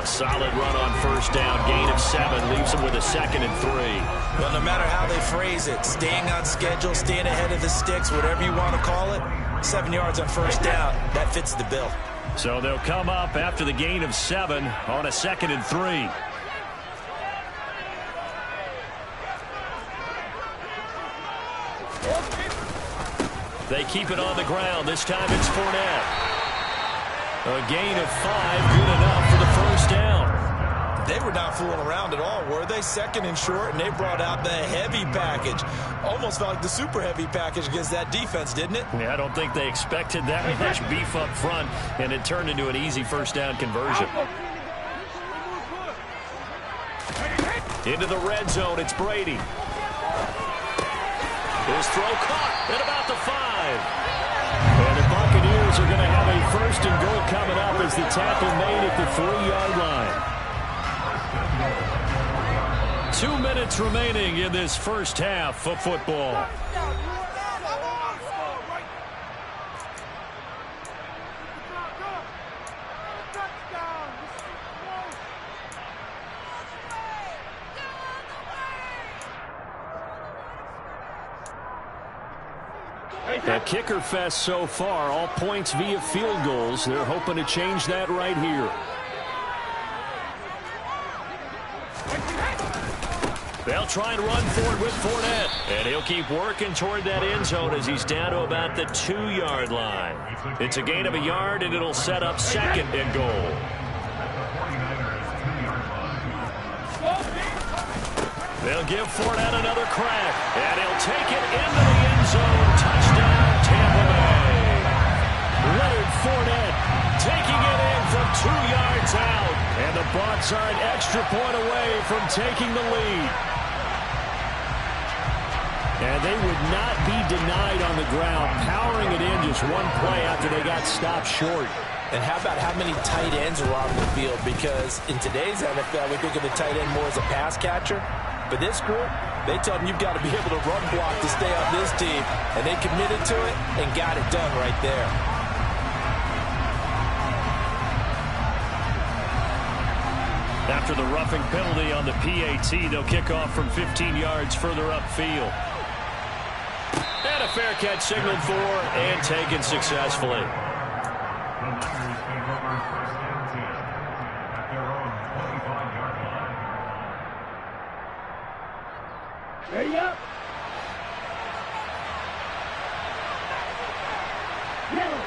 A solid run on first down. Gain of 7 leaves them with a 2nd and 3. Well, no matter how they phrase it, staying on schedule, staying ahead of the sticks, whatever you want to call it, 7 yards on first down, that fits the bill. So they'll come up after the gain of 7 on a 2nd and 3. They keep it on the ground. This time it's Fournette. A gain of 5, good enough for the first down. They were not fooling around at all, were they? 2nd and short, and they brought out the heavy package. Almost felt like the super heavy package against that defense, didn't it? Yeah, I don't think they expected that much beef up front, and it turned into an easy first down conversion. Into the red zone, it's Brady. His throw caught at about the 5. And the Buccaneers are going to have a 1st and goal coming up as the tackle made at the 3-yard line. 2 minutes remaining in this first half of football. A kicker fest so far, all points via field goals. They're hoping to change that right here. They'll try and run for it with Fournette. And he'll keep working toward that end zone as he's down to about the 2-yard line. It's a gain of a yard, and it'll set up 2nd and goal. They'll give Fournette another crack, and he'll take it into the end zone. Touchdown, Tampa Bay. Leonard Fournette taking it in from 2 yards out, and the Bucs are an extra point away from taking the lead. And they would not be denied on the ground, powering it in just one play after they got stopped short. And how about how many tight ends are on the field? Because in today's NFL, we think of the tight end more as a pass catcher. But this group, they tell them you've got to be able to run block to stay on this team. And they committed to it and got it done right there. After the roughing penalty on the PAT, they'll kick off from 15 yards further upfield. And a fair catch signaled for and taken successfully.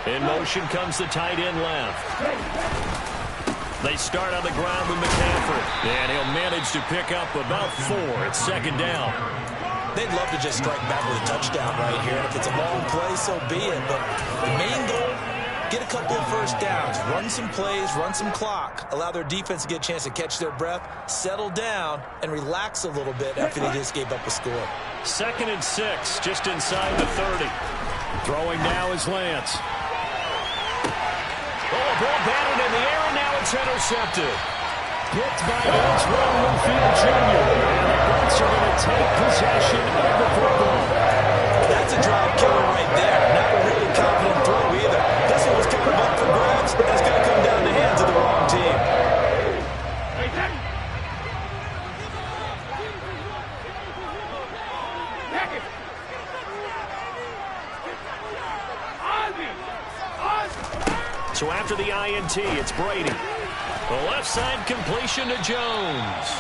In motion comes the tight end left. They start on the ground with McCaffrey. And he'll manage to pick up about 4. It's 2nd down. They'd love to just strike back with a touchdown right here. And if it's a long play, so be it. But the main goal, get a couple of first downs, run some plays, run some clock, allow their defense to get a chance to catch their breath, settle down, and relax a little bit after they just gave up a score. 2nd and 6, just inside the 30. Throwing now is Lance. Oh, ball batted in the air, and now it's intercepted. Picked by Antoine Winfield Jr. And the Bucs are going to take possession of the football. That's a drive killer right there. Not a really confident throw either. This one was kind of up for grabs, and it's going to come down the hands of the wrong team. So after the INT, it's Brady. The left side completion to Jones.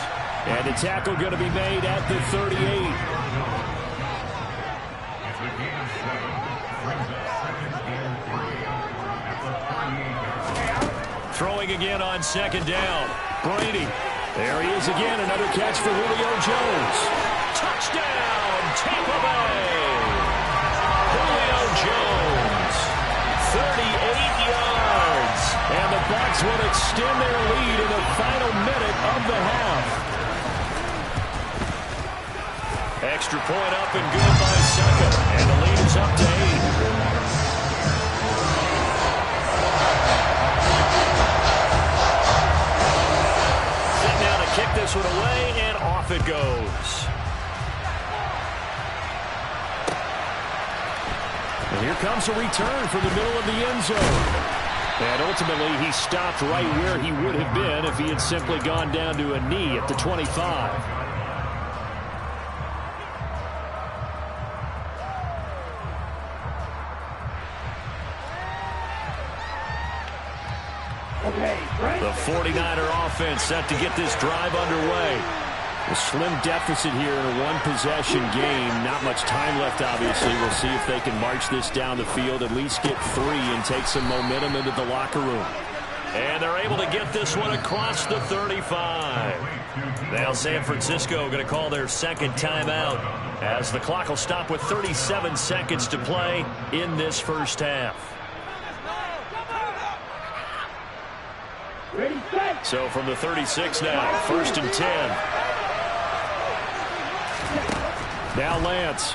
And the tackle going to be made at the 38. Throwing again on 2nd down. Brady. There he is again. Another catch for Julio Jones. Touchdown, Tampa Bay. Julio Jones. 38 yards. And the Bucs will extend their lead in the final minute of the half. Extra point up and good by Succa. And the lead is up to 8. Kick this one away, and off it goes. And here comes a return from the middle of the end zone. And ultimately, he stopped right where he would have been if he had simply gone down to a knee at the 25. The 49er offense set to get this drive underway. A slim deficit here in a one-possession game. Not much time left, obviously. We'll see if they can march this down the field, at least get 3, and take some momentum into the locker room. And they're able to get this one across the 35. Now San Francisco going to call their second timeout as the clock will stop with 37 seconds to play in this first half. So from the 36 now, 1st and 10. Now Lance.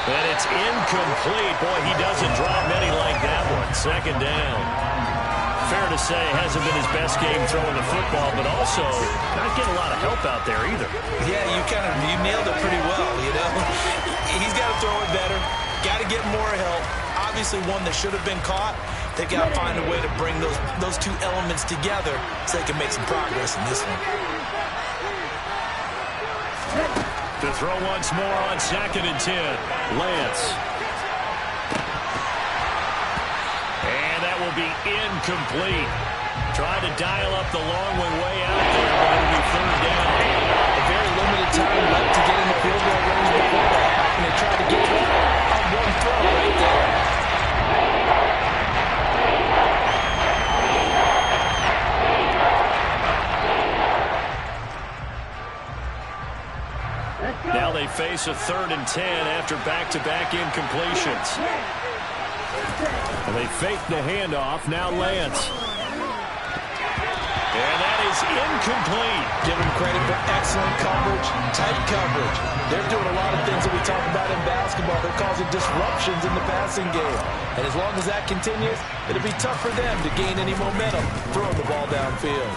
And it's incomplete. Boy, he doesn't drop many like that one. 2nd down. Fair to say, hasn't been his best game throwing the football, but also not getting a lot of help out there either. Yeah, you nailed it pretty well, you know. He's got to throw it better. Got to get more help. Obviously one that should have been caught. They got to find a way to bring those two elements together so they can make some progress in this one. To throw once more on 2nd and 10. Lance. And that will be incomplete. Tried to dial up the long one way out there, but it'll be 3rd down. A very limited time left to get in the field goal range before that happened. They tried to get it up on one throw right there. Now they face a 3rd and 10 after back-to-back incompletions. And they fake the handoff. Now Lance. And that is incomplete. Give them credit for excellent coverage, tight coverage. They're doing a lot of things that we talk about in basketball. They're causing disruptions in the passing game. And as long as that continues, it'll be tough for them to gain any momentum throwing the ball downfield.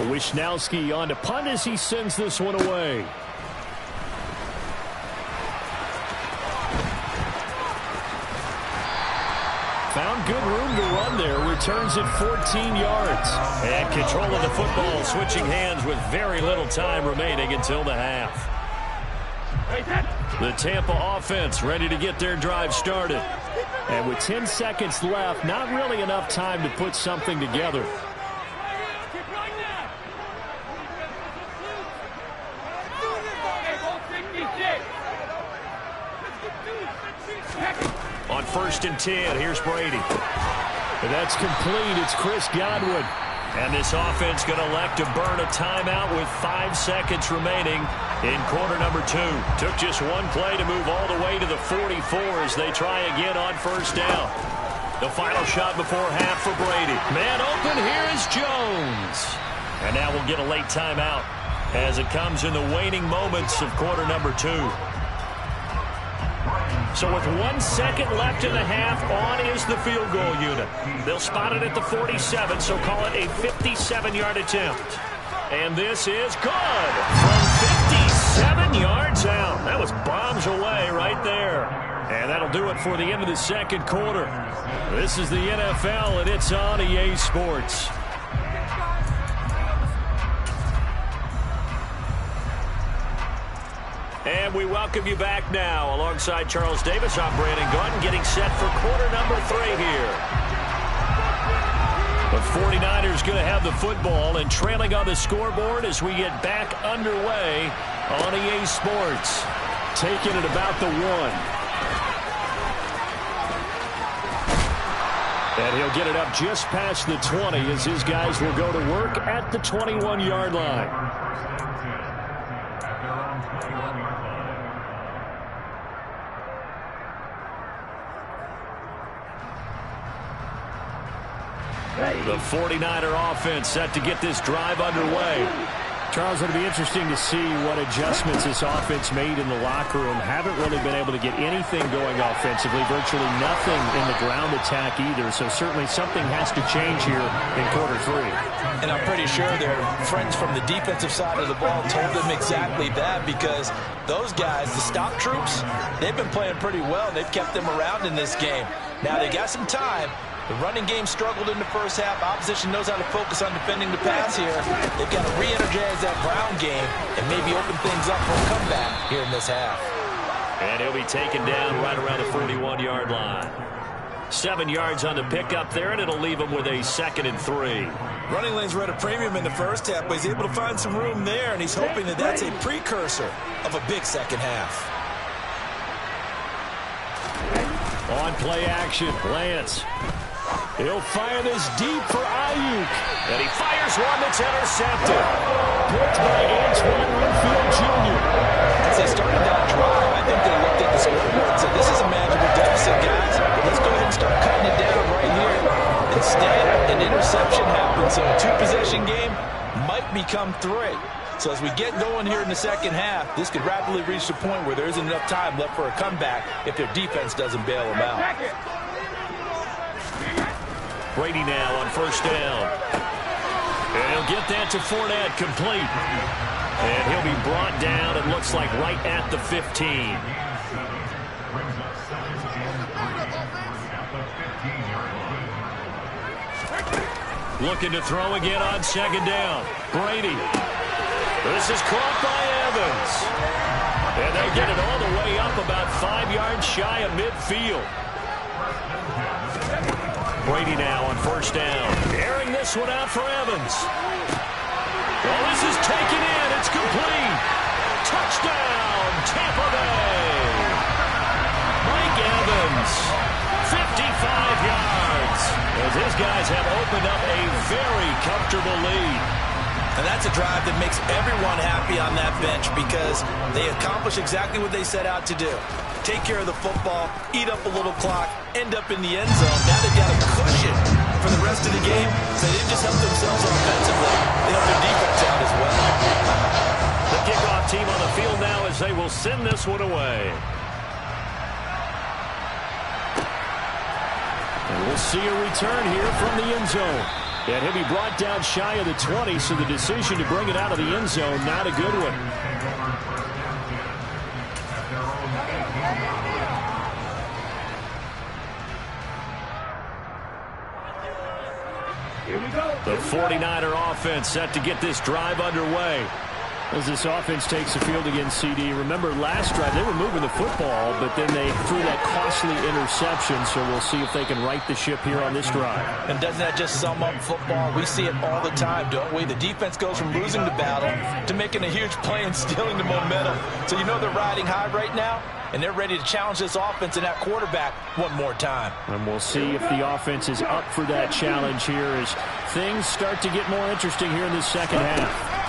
Wisnowski on to punt as he sends this one away. Found good room to run there. Returns it 14 yards. And control of the football, switching hands with very little time remaining until the half. The Tampa offense ready to get their drive started. And with 10 seconds left, not really enough time to put something together. On 1st and 10, here's Brady. And that's complete. It's Chris Godwin. And this offense going to elect to burn a timeout with 5 seconds remaining in quarter number 2. Took just one play to move all the way to the 44 as they try again on 1st down. The final shot before half for Brady. Man open, here is Jones. And now we'll get a late timeout as it comes in the waning moments of quarter number 2. So with 1 second left in the half, on is the field goal unit. They'll spot it at the 47, so call it a 57-yard attempt. And this is good from 57 yards out. That was bombs away right there. And that'll do it for the end of the second quarter. This is the NFL, and it's on EA Sports. And we welcome you back now. Alongside Charles Davis, I'm Brandon Gunn, getting set for quarter number 3 here. The 49ers going to have the football and trailing on the scoreboard as we get back underway on EA Sports. Taking it about the 1. And he'll get it up just past the 20 as his guys will go to work at the 21-yard line. The 49er offense set to get this drive underway. Charles, it'll be interesting to see what adjustments this offense made in the locker room. Haven't really been able to get anything going offensively, virtually nothing in the ground attack either. So certainly something has to change here in quarter 3. And I'm pretty sure their friends from the defensive side of the ball told them exactly that, because those guys, the stop troops, they've been playing pretty well. They've kept them around in this game. Now they got some time. The running game struggled in the first half. Opposition knows how to focus on defending the pass here. They've got to re-energize that ground game and maybe open things up for a comeback here in this half. And he'll be taken down right around the 41-yard line. 7 yards on the pickup there, and it'll leave him with a 2nd and 3. Running lanes were at a premium in the first half, but he's able to find some room there, and he's hoping that that's a precursor of a big second half. On play action, Lance. He'll fire this deep for Ayuk. And he fires one that's intercepted. Picked by Antoine Winfield Jr. As they started that drive, I think they looked at the scoreboard and said, this is a manageable deficit, guys. Let's go ahead and start cutting it down right here. Instead, an interception happens, so a 2-possession game might become 3. So as we get going here in the second half, this could rapidly reach the point where there isn't enough time left for a comeback if their defense doesn't bail them out. Brady now on first down. And he'll get that to Fournette, complete. And he'll be brought down, it looks like, right at the 15. Looking to throw again on second down. Brady. This is caught by Evans. And they'll get it all the way up about 5 yards shy of midfield. Brady now on first down. Airing this one out for Evans. Well, this is taken in. It's complete. Touchdown, Tampa Bay. Mike Evans, 55 yards. As his guys have opened up a very comfortable lead. And that's a drive that makes everyone happy on that bench, because they accomplish exactly what they set out to do. Take care of the football, eat up a little clock, end up in the end zone. Now they've got a cushion for the rest of the game, so they didn't just help themselves offensively, they helped their defense out as well. The kickoff team on the field now as they will send this one away. And we'll see a return here from the end zone. And he'll be brought down shy of the 20, so the decision to bring it out of the end zone, not a good one. The 49er offense set to get this drive underway. As this offense takes the field against CD. Remember, last drive, they were moving the football, but then they threw that costly interception, so we'll see if they can right the ship here on this drive. And doesn't that just sum up football? We see it all the time, don't we? The defense goes from losing the battle to making a huge play and stealing the momentum. So you know they're riding high right now, and they're ready to challenge this offense and that quarterback one more time. And we'll see if the offense is up for that challenge here as things start to get more interesting here in this second half.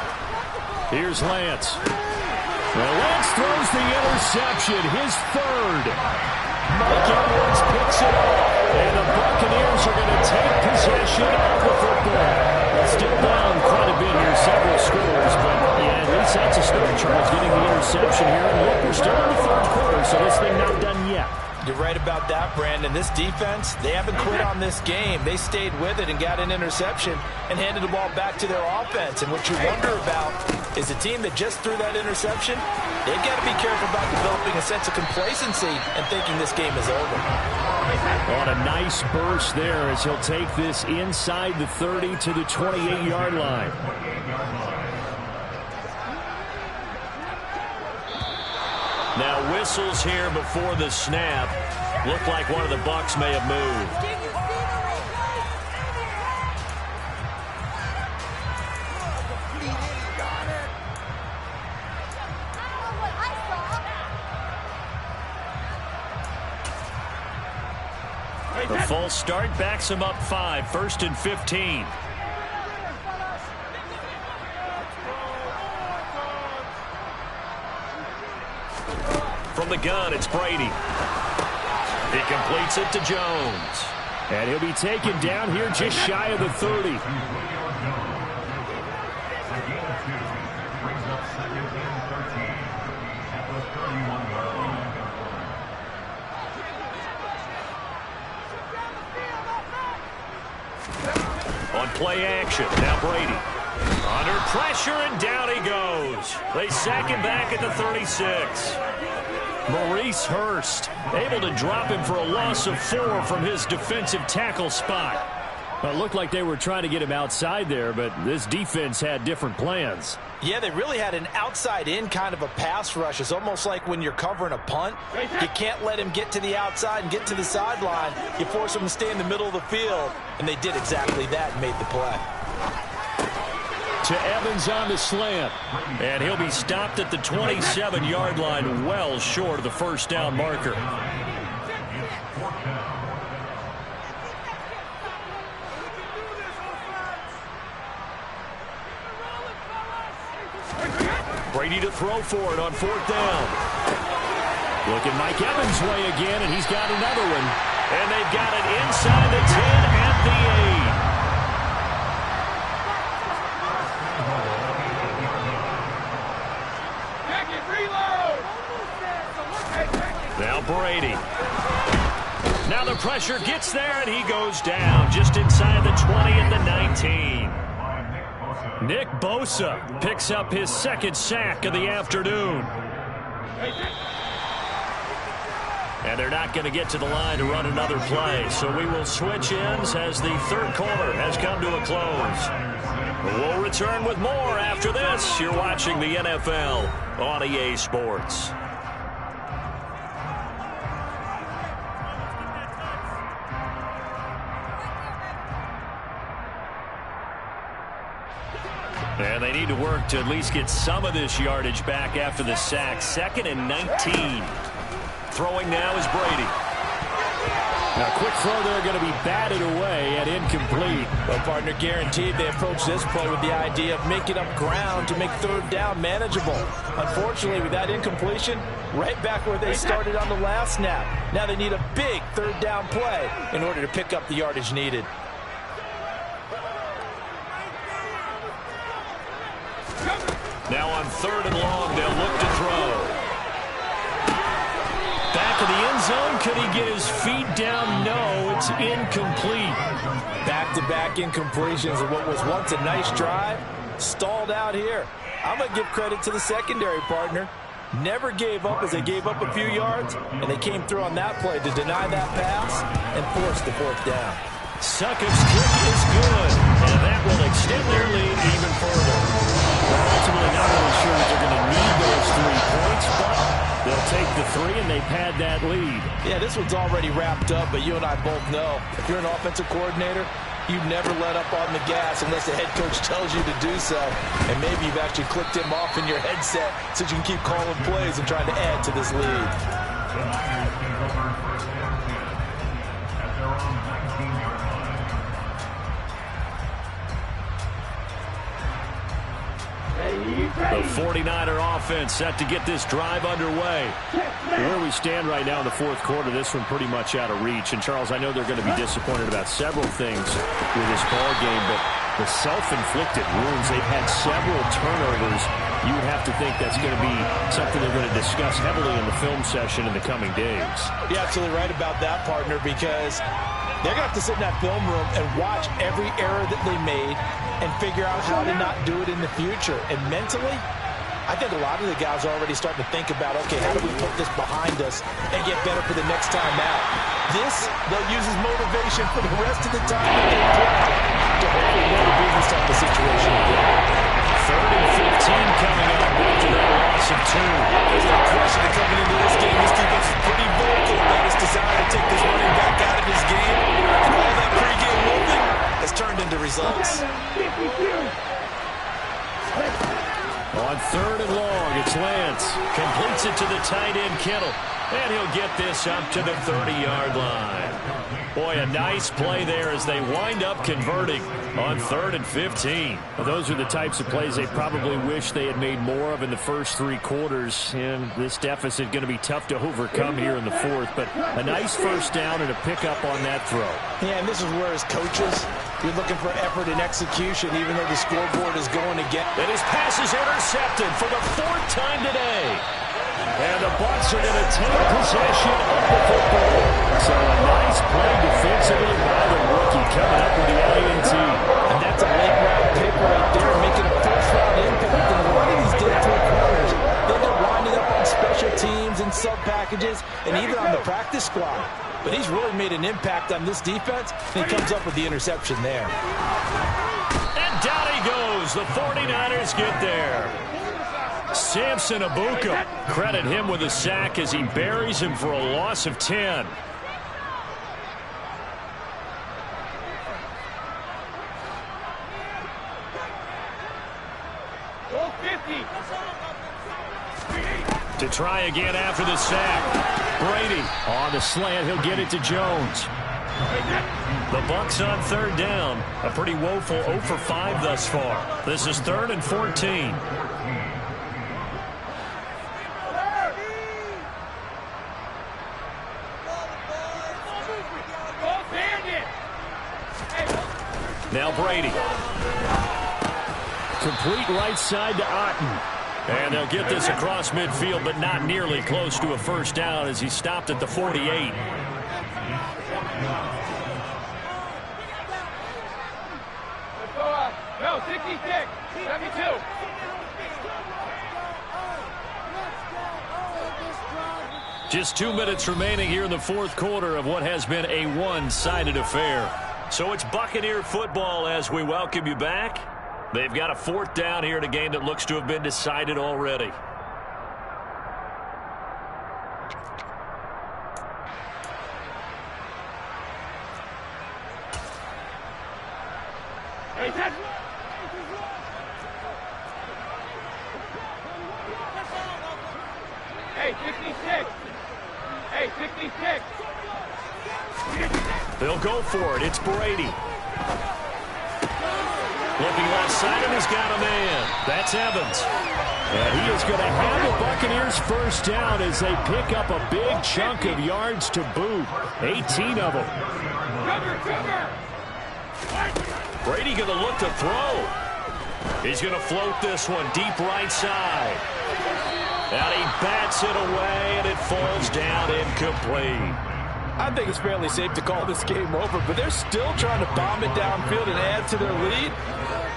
Here's Lance. Well, Lance throws the interception, his 3rd. Mike Evans picks it up, and the Buccaneers are going to take possession of the football. It's still down quite a bit here, several scores, but yeah, at least that's a start, Charles, getting the interception here. And look, we're still in the 3rd quarter, so this thing not done yet. You're right about that, Brandon. This defense, they haven't quit on this game. They stayed with it and got an interception and handed the ball back to their offense. And what you wonder about is a team that just threw that interception, they've got to be careful about developing a sense of complacency and thinking this game is over. On a nice burst there as he'll take this inside the 30 to the 28-yard line. Now whistles here before the snap. Looked like one of the Bucs may have moved. The false start backs him up 5, 1st and 15. From the gun, it's Brady. He completes it to Jones. And he'll be taken down here just shy of the 30. On play action, now Brady. Under pressure, and down he goes. They sack him back at the 36. Maurice Hurst able to drop him for a loss of 4 from his defensive tackle spot. Well, it looked like they were trying to get him outside there, but this defense had different plans. Yeah, they really had an outside-in kind of a pass rush. It's almost like when you're covering a punt. You can't let him get to the outside and get to the sideline. You force him to stay in the middle of the field, and they did exactly that and made the play. To Evans on the slant, and he'll be stopped at the 27-yard line, well short of the first down marker. Brady to throw for it on 4th down. Looking Mike Evans' way again, and he's got another one. And they've got it inside the 10 at the 8. Now Brady. Now the pressure gets there, and he goes down just inside the 20 at the 19. Nick Bosa picks up his second sack of the afternoon. And they're not going to get to the line to run another play, so we will switch ends as the third quarter has come to a close. We'll return with more after this. You're watching the NFL on EA Sports. And they need to work to at least get some of this yardage back after the sack. 2nd and 19. Throwing now is Brady. Now, quick throw there, going to be batted away and incomplete. Well, partner, guaranteed they approach this play with the idea of making up ground to make 3rd down manageable. Unfortunately, with that incompletion, right back where they started on the last snap. Now they need a big 3rd down play in order to pick up the yardage needed. Now on 3rd and long, they'll look to throw. Back of the end zone. Could he get his feet down? No, it's incomplete. Back-to-back incompletions of what was once a nice drive. Stalled out here. I'm going to give credit to the secondary, partner. Never gave up as they gave up a few yards, and they came through on that play to deny that pass and force the 4th down. Succop's kick is good, and that will extend their lead even further. They're ultimately not really sure that they're going to need those 3 points, but they'll take the 3, and they've had that lead. Yeah, this one's already wrapped up, but you and I both know if you're an offensive coordinator, you never let up on the gas unless the head coach tells you to do so. And maybe you've actually clicked him off in your headset so you can keep calling plays and trying to add to this lead. The 49er offense set to get this drive underway. Where we stand right now in the 4th quarter, this one pretty much out of reach. And, Charles, I know they're going to be disappointed about several things with this ball game, but the self-inflicted wounds, they've had several turnovers. You would have to think that's going to be something they're going to discuss heavily in the film session in the coming days. You're absolutely right about that, partner, because they're going to have to sit in that film room and watch every error that they made and figure out how to not do it in the future. And mentally, I think a lot of the guys are already starting to think about, okay, how do we put this behind us and get better for the next time out? This, they'll use as motivation for the rest of the time that they play to hopefully never be in this type of situation again. 3rd and 15 coming up after that loss of 2. There's no question that coming into this game, this defense is pretty vocal about its desire to take this running back out of his game. And all that pregame movement has turned into results. On 3rd and long, it's Lance. Completes it to the tight end, Kittle. And he'll get this up to the 30-yard line. Boy, a nice play there as they wind up converting on 3rd and 15. Well, those are the types of plays they probably wish they had made more of in the first 3 quarters. And this deficit going to be tough to overcome here in the 4th. But a nice first down and a pickup on that throw. Yeah, and this is where as coaches, you're looking for effort and execution, even though the scoreboard is going again. And his pass is intercepted for the 4th time today. And the Bucs are going to take possession of the football. So a nice play defensively by the rookie coming up with the INT. And and even on the practice squad. But he's really made an impact on this defense, and he comes up with the interception there. And down he goes. The 49ers get there. Samson Abuka. Credit him with a sack as he buries him for a loss of 10. To try again after the sack. Brady on the slant. He'll get it to Jones. The Bucs on third down. A pretty woeful 0 for 5 thus far. This is 3rd and 14. Now Brady. Complete right side to Otten. And they'll get this across midfield, but not nearly close to a first down as he stopped at the 48. No, 66, 72. Just 2 minutes remaining here in the fourth quarter of what has been a one-sided affair. So it's Buccaneer football as we welcome you back. They've got a 4th down here in a game that looks to have been decided already. Hey, 66. Hey, 66. They'll go for it. It's Brady. Looking left side, and he's got a man. That's Evans. And he is going to have the Buccaneers first down as they pick up a big chunk of yards to boot. 18 of them. Brady going to look to throw. He's going to float this one deep right side. And he bats it away, and it falls down incomplete. I think it's fairly safe to call this game over, but they're still trying to bomb it downfield and add to their lead.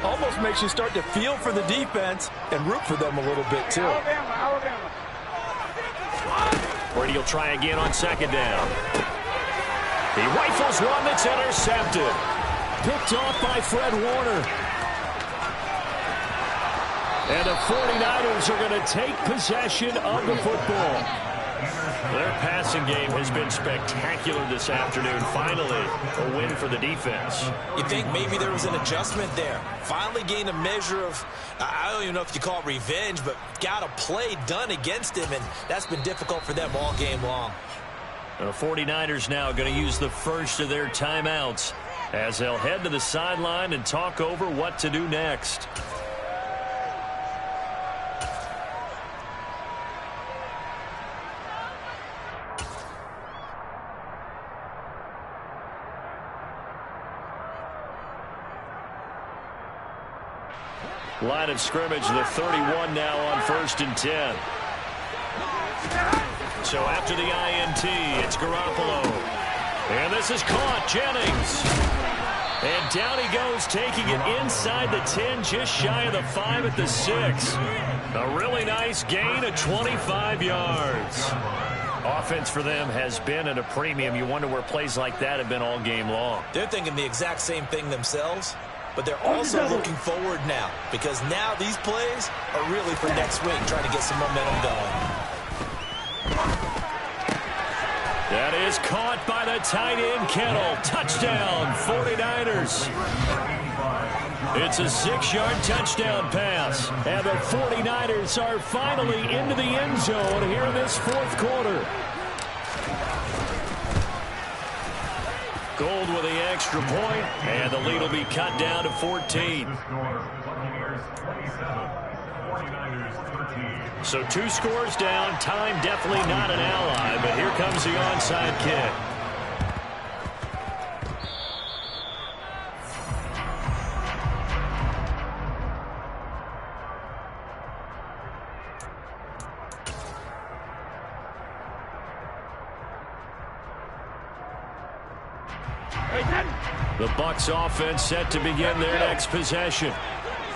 Almost makes you start to feel for the defense and root for them a little bit, too. Brady will try again on second down. He rifles one that's intercepted. Picked off by Fred Warner. And the 49ers are going to take possession of the football. Their passing game has been spectacular this afternoon. Finally, a win for the defense. You think maybe there was an adjustment there. Finally gained a measure of, I don't even know if you call it revenge, but got a play done against him, and that's been difficult for them all game long. The 49ers now going to use the first of their timeouts as they'll head to the sideline and talk over what to do next. Line of scrimmage, the 31 now on 1st and 10. So after the INT, it's Garoppolo. And this is caught, Jennings. And down he goes, taking it inside the 10, just shy of the 5 at the 6. A really nice gain of 25 yards. Offense for them has been at a premium. You wonder where plays like that have been all game long. They're thinking the exact same thing themselves. But they're also looking forward now, because now these plays are really for next week, trying to get some momentum going. That is caught by the tight end, Kittle. Touchdown, 49ers. It's a 6-yard touchdown pass. And the 49ers are finally into the end zone here in this fourth quarter. Gold with the extra point, and the lead will be cut down to 14. So 2 scores down. Time definitely not an ally, but here comes the onside kick. The Bucs offense set to begin their next possession.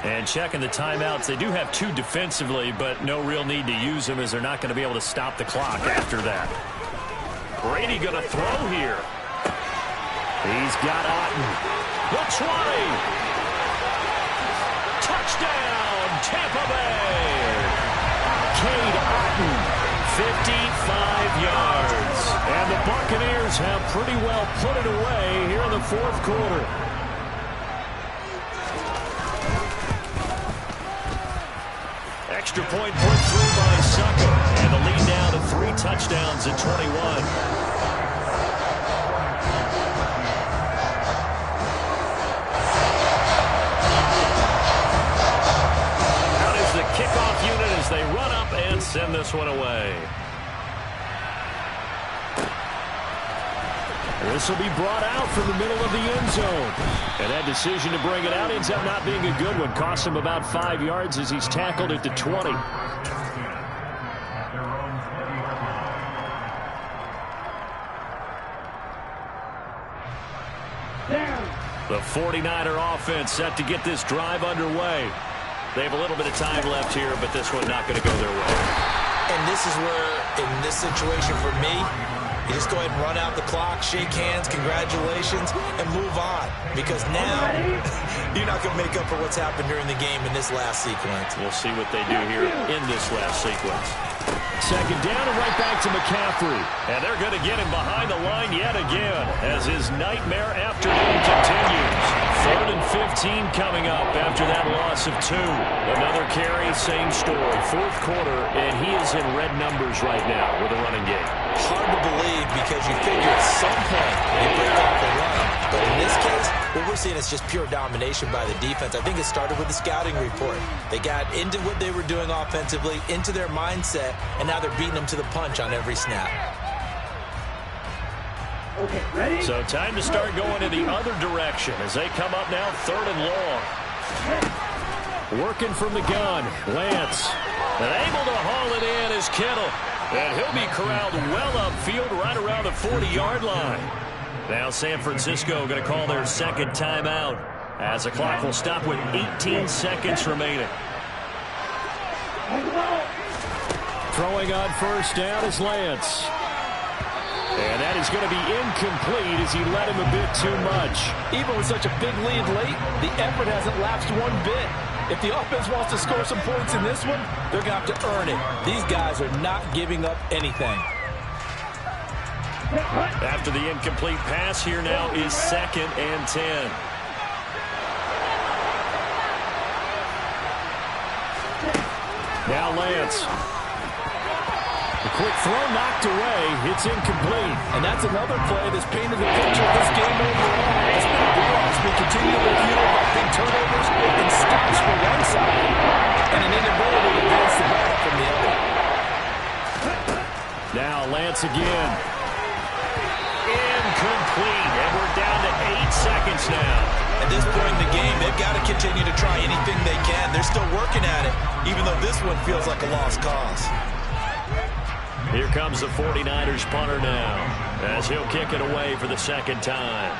And checking the timeouts, they do have 2 defensively, but no real need to use them as they're not going to be able to stop the clock after that. Brady going to throw here. He's got Otten. The 20. Touchdown, Tampa Bay. Cade Otten, 55 yards. And the Buccaneers have pretty well put it away here in the fourth quarter. Extra point put through by Sucker. And the lead now to 3 touchdowns at 21. The kickoff unit as they run up and send this one away. This will be brought out from the middle of the end zone. And that decision to bring it out ends up not being a good one. Costs him about 5 yards as he's tackled at the 20. The 49er offense set to get this drive underway. They have a little bit of time left here, but this one not going to go their way. And this is where, in this situation for me, you just go ahead and run out the clock, shake hands, congratulations, and move on. Because now, you're not going to make up for what's happened during the game in this last sequence. We'll see what they do here in this last sequence. Second down and right back to McCaffrey. And they're going to get him behind the line yet again as his nightmare afternoon continues. 3rd and 15 coming up after that loss of 2. Another carry, same story. Fourth quarter, and he is in red numbers right now with a running game. Hard to believe because you figure at some point you break off the run. But in this case, what we're seeing is just pure domination by the defense. I think it started with the scouting report. They got into what they were doing offensively, into their mindset, and now they're beating them to the punch on every snap. Okay, ready? So time to start going in the other direction as they come up now 3rd and long. Working from the gun, Lance. And able to haul it in is Kittle. And he'll be corralled well upfield right around the 40-yard line. Now San Francisco going to call their second timeout as the clock will stop with 18 seconds remaining. Throwing on first down is Lance. And that is going to be incomplete as he led him a bit too much. Even with such a big lead late, the effort hasn't lapsed one bit. If the offense wants to score some points in this one, they're going to have to earn it. These guys are not giving up anything. After the incomplete pass, here now is 2nd and 10. Now Lance. The quick throw knocked away. It's incomplete. And that's another play that's painted the picture of this game overall. As we continue to review about big turnovers and stops for one side and an inability to advance the ball from the other. Now Lance again. Incomplete. And we're down to 8 seconds now. At this point in the game, they've got to continue to try anything they can. They're still working at it, even though this one feels like a lost cause. Here comes the 49ers punter now as he'll kick it away for the second time.